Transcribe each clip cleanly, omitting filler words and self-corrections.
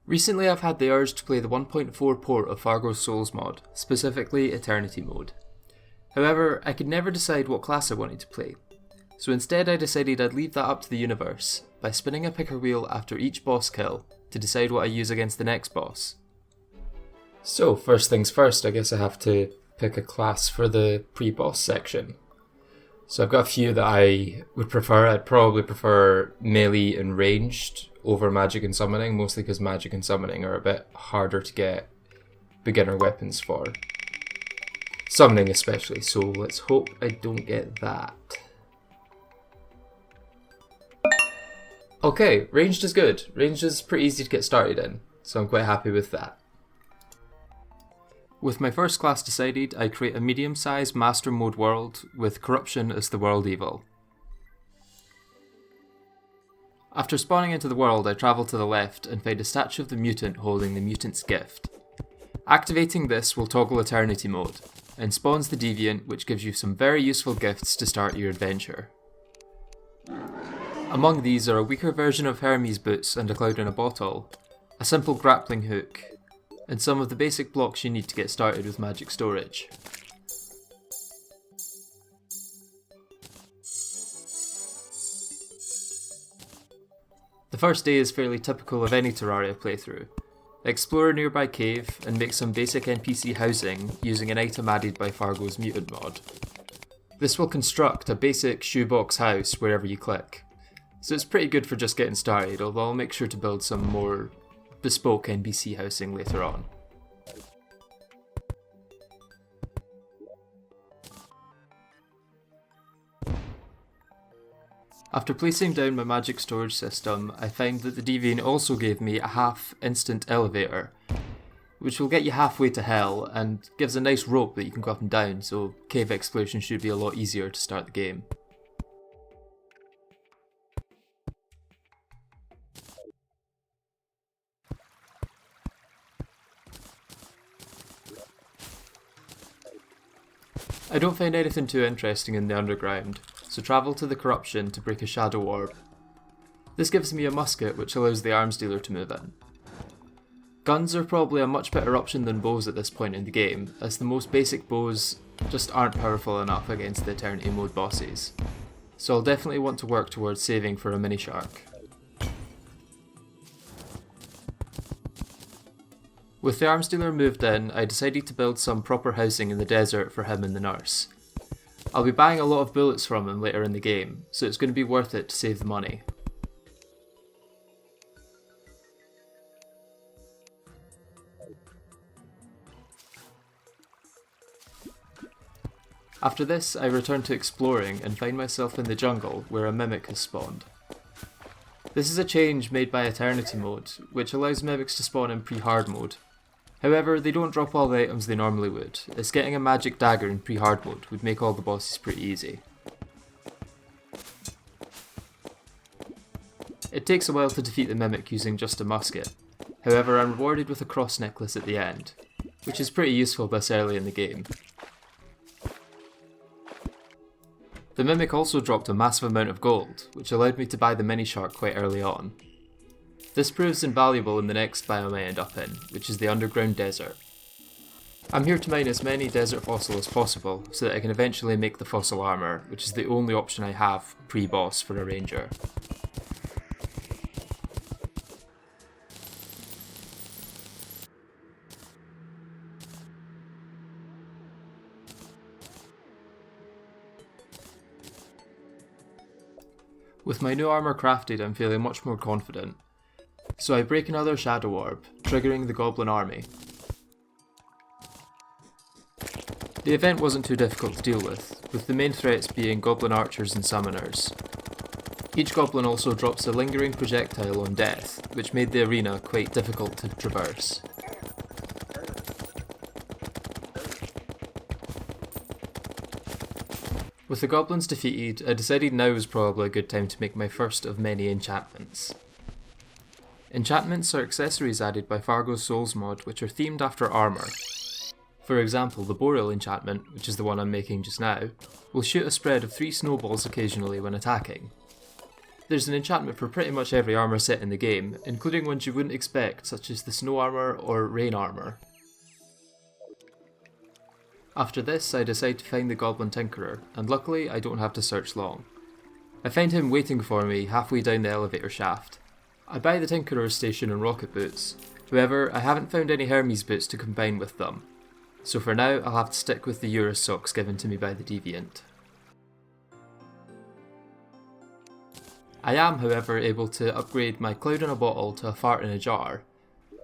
Recently I've had the urge to play the 1.4 port of Fargo's Souls mod, specifically Eternity mode. However, I could never decide what class I wanted to play, so instead I decided I'd leave that up to the universe by spinning a picker wheel after each boss kill to decide what I use against the next boss. So first things first, I guess I have to pick a class for the pre-boss section. So I've got a few that I would prefer. I'd probably prefer melee and ranged over magic and summoning, mostly because magic and summoning are a bit harder to get beginner weapons for. Summoning especially, so let's hope I don't get that. Okay, ranged is good. Ranged is pretty easy to get started in, so I'm quite happy with that. With my first class decided, I create a medium-sized master mode world with corruption as the world evil. After spawning into the world, I travel to the left and find a statue of the mutant holding the mutant's gift. Activating this will toggle Eternity mode, and spawns the deviant, which gives you some very useful gifts to start your adventure. Among these are a weaker version of Hermes boots and a cloud in a bottle, a simple grappling hook, and some of the basic blocks you need to get started with magic storage. The first day is fairly typical of any Terraria playthrough. Explore a nearby cave and make some basic NPC housing using an item added by Fargo's Mutant mod. This will construct a basic shoebox house wherever you click, so it's pretty good for just getting started, although I'll make sure to build some more bespoke NPC housing later on. After placing down my magic storage system, I find that the Deviant also gave me a half instant elevator, which will get you halfway to hell and gives a nice rope that you can go up and down, so cave exploration should be a lot easier to start the game. I don't find anything too interesting in the underground, so travel to the corruption to break a shadow orb. This gives me a musket which allows the arms dealer to move in. Guns are probably a much better option than bows at this point in the game, as the most basic bows just aren't powerful enough against the Eternity mode bosses, so I'll definitely want to work towards saving for a mini shark. With the arms dealer moved in, I decided to build some proper housing in the desert for him and the nurse. I'll be buying a lot of bullets from him later in the game, so it's going to be worth it to save the money. After this, I return to exploring and find myself in the jungle where a mimic has spawned. This is a change made by Eternity mode, which allows mimics to spawn in pre-hard mode. However, they don't drop all the items they normally would, as getting a magic dagger in pre-hard mode would make all the bosses pretty easy. It takes a while to defeat the mimic using just a musket, however I'm rewarded with a cross necklace at the end, which is pretty useful this early in the game. The mimic also dropped a massive amount of gold, which allowed me to buy the mini shark quite early on. This proves invaluable in the next biome I end up in, which is the underground desert. I'm here to mine as many desert fossils as possible, so that I can eventually make the fossil armour, which is the only option I have pre-boss for a ranger. With my new armour crafted, I'm feeling much more confident. So I break another shadow orb, triggering the goblin army. The event wasn't too difficult to deal with the main threats being goblin archers and summoners. Each goblin also drops a lingering projectile on death, which made the arena quite difficult to traverse. With the goblins defeated, I decided now was probably a good time to make my first of many enchantments. Enchantments are accessories added by Fargo's Souls mod which are themed after armour. For example, the Boreal enchantment, which is the one I'm making just now, will shoot a spread of 3 snowballs occasionally when attacking. There's an enchantment for pretty much every armour set in the game, including ones you wouldn't expect, such as the snow armour or rain armour. After this, I decide to find the Goblin Tinkerer, and luckily I don't have to search long. I find him waiting for me halfway down the elevator shaft. I buy the Tinkerer's station and rocket boots, however I haven't found any Hermes boots to combine with them, so for now I'll have to stick with the Eurus socks given to me by the Deviant. I am, however, able to upgrade my Cloud in a Bottle to a Fart in a Jar,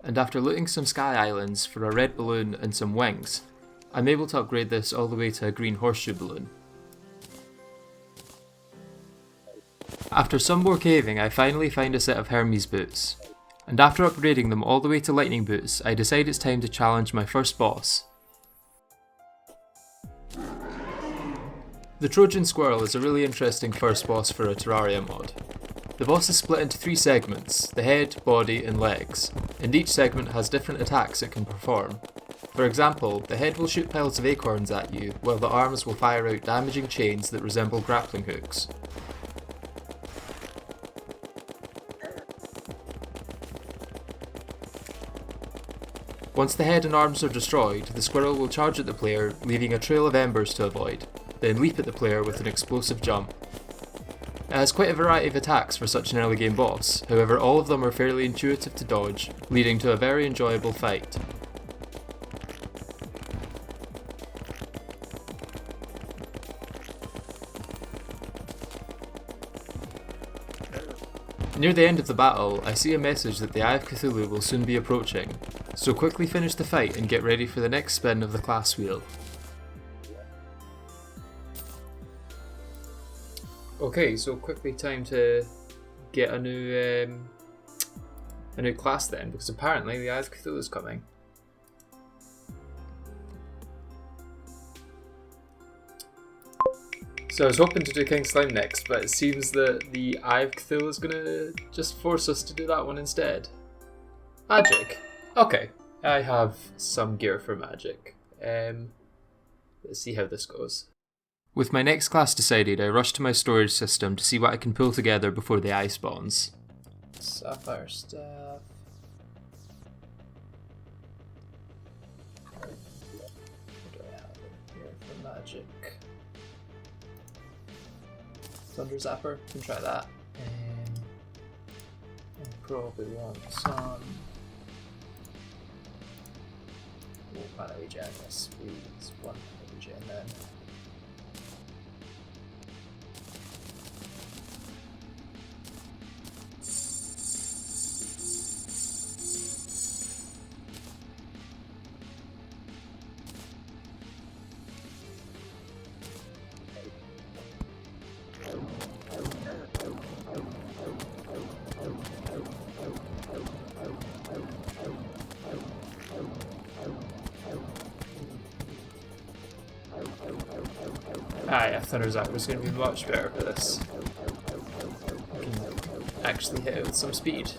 and after looting some Sky Islands for a red balloon and some wings, I'm able to upgrade this all the way to a green horseshoe balloon. After some more caving, I finally find a set of Hermes boots, and after upgrading them all the way to lightning boots, I decide it's time to challenge my first boss. The Trojan Squirrel is a really interesting first boss for a Terraria mod. The boss is split into 3 segments, the head, body and legs, and each segment has different attacks it can perform. For example, the head will shoot piles of acorns at you, while the arms will fire out damaging chains that resemble grappling hooks. Once the head and arms are destroyed, the squirrel will charge at the player, leaving a trail of embers to avoid, then leap at the player with an explosive jump. It has quite a variety of attacks for such an early game boss, however all of them are fairly intuitive to dodge, leading to a very enjoyable fight. Near the end of the battle, I see a message that the Eye of Cthulhu will soon be approaching, so quickly finish the fight and get ready for the next spin of the class wheel. Okay, so quickly time to get a new class then, because apparently the Eye of Cthulhu is coming. So I was hoping to do King Slime next, but it seems that the Eye of Cthulhu is gonna just force us to do that one instead. Magic. Okay, I have some gear for magic. Let's see how this goes. With my next class decided, I rush to my storage system to see what I can pull together before the eye spawns. Sapphire Staff. What do I have in here for magic? Thunder Zapper, can try that. I probably want some. Mana regen, yes, please. 1 mana regen then. Yeah, Thunder Zapper is going to be much better for this. I can actually hit it with some speed.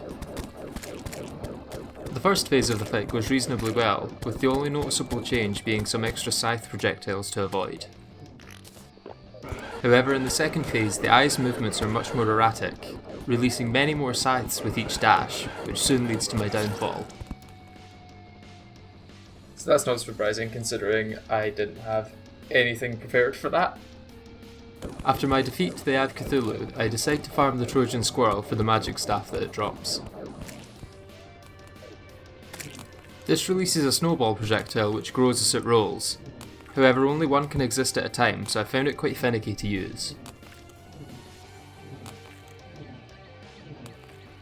The first phase of the fight goes reasonably well, with the only noticeable change being some extra scythe projectiles to avoid. However, in the second phase, the eye's movements are much more erratic, releasing many more scythes with each dash, which soon leads to my downfall. So that's not surprising, considering I didn't have anything prepared for that. After my defeat to the Eye of Cthulhu, I decide to farm the Trojan Squirrel for the magic staff that it drops. This releases a snowball projectile which grows as it rolls. However, only one can exist at a time, so I found it quite finicky to use.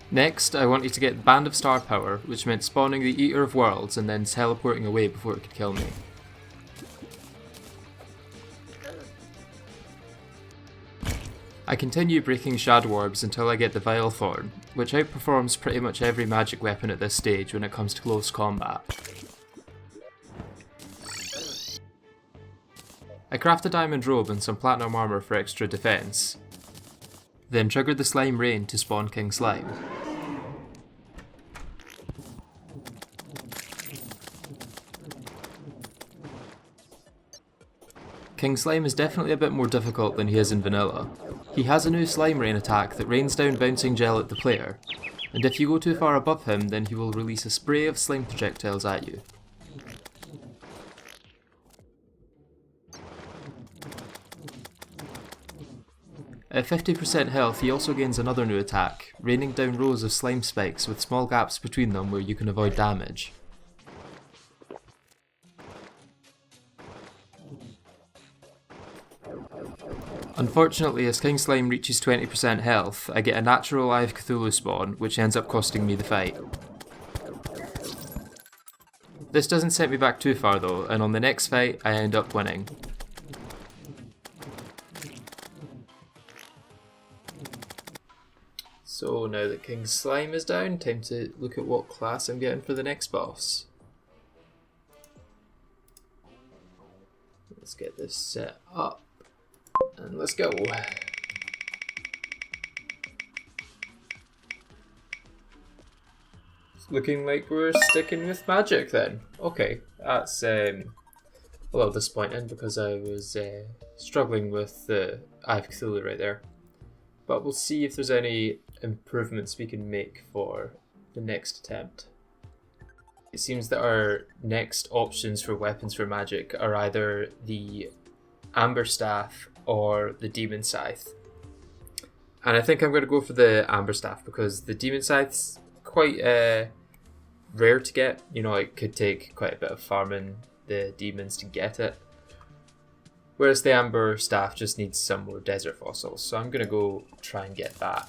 Next, I wanted to get Band of Star Power, which meant spawning the Eater of Worlds and then teleporting away before it could kill me. I continue breaking Shadow Orbs until I get the Vile Thorn, which outperforms pretty much every magic weapon at this stage when it comes to close combat. I craft a diamond robe and some platinum armour for extra defence, then triggered the Slime Rain to spawn King Slime. King Slime is definitely a bit more difficult than he is in vanilla. He has a new slime rain attack that rains down bouncing gel at the player, and if you go too far above him then he will release a spray of slime projectiles at you. At 50% health he also gains another new attack, raining down rows of slime spikes with small gaps between them where you can avoid damage. Unfortunately, as King Slime reaches 20% health, I get a natural Eye of Cthulhu spawn, which ends up costing me the fight. This doesn't set me back too far though, and on the next fight I end up winning. So now that King Slime is down, time to look at what class I'm getting for the next boss. Let's get this set up, and let's go. It's looking like we're sticking with magic then. Okay, that's a little disappointing because I was struggling with the Eye of Cthulhu right there. But we'll see if there's any improvements we can make for the next attempt. It seems that our next options for weapons for magic are either the Amber Staff or the Demon Scythe. And I think I'm going to go for the Amber Staff because the Demon Scythe's quite rare to get. You know, it could take quite a bit of farming the demons to get it. Whereas the Amber Staff just needs some more desert fossils, so I'm going to go try and get that.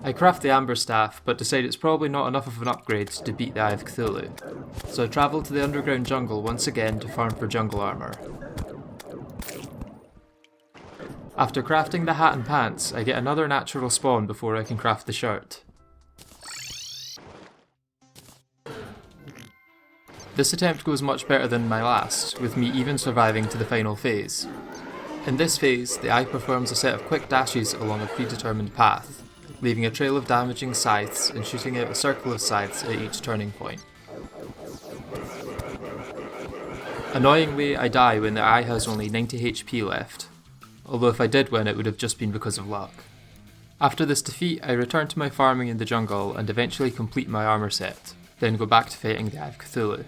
I craft the Amber Staff, but decide it's probably not enough of an upgrade to beat the Eye of Cthulhu, so I travel to the underground jungle once again to farm for jungle armour. After crafting the hat and pants, I get another natural spawn before I can craft the shirt. This attempt goes much better than my last, with me even surviving to the final phase. In this phase, the Eye performs a set of quick dashes along a predetermined path, leaving a trail of damaging scythes and shooting out a circle of scythes at each turning point. Annoyingly, I die when the Eye has only 90 HP left, although if I did win it would have just been because of luck. After this defeat, I return to my farming in the jungle and eventually complete my armour set, then go back to fighting the Eye of Cthulhu.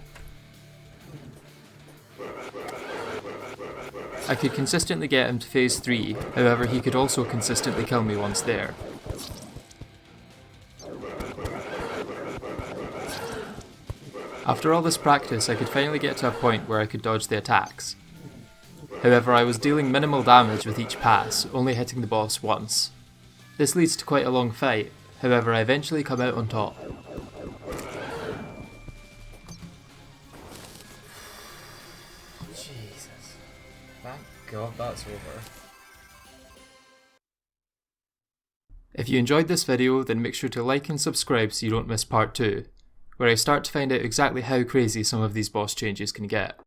I could consistently get him to phase 3, however he could also consistently kill me once there. After all this practice, I could finally get to a point where I could dodge the attacks. However, I was dealing minimal damage with each pass, only hitting the boss once. This leads to quite a long fight, however I eventually come out on top. Jesus. Thank God that's over. If you enjoyed this video, then make sure to like and subscribe so you don't miss part 2, where I start to find out exactly how crazy some of these boss changes can get.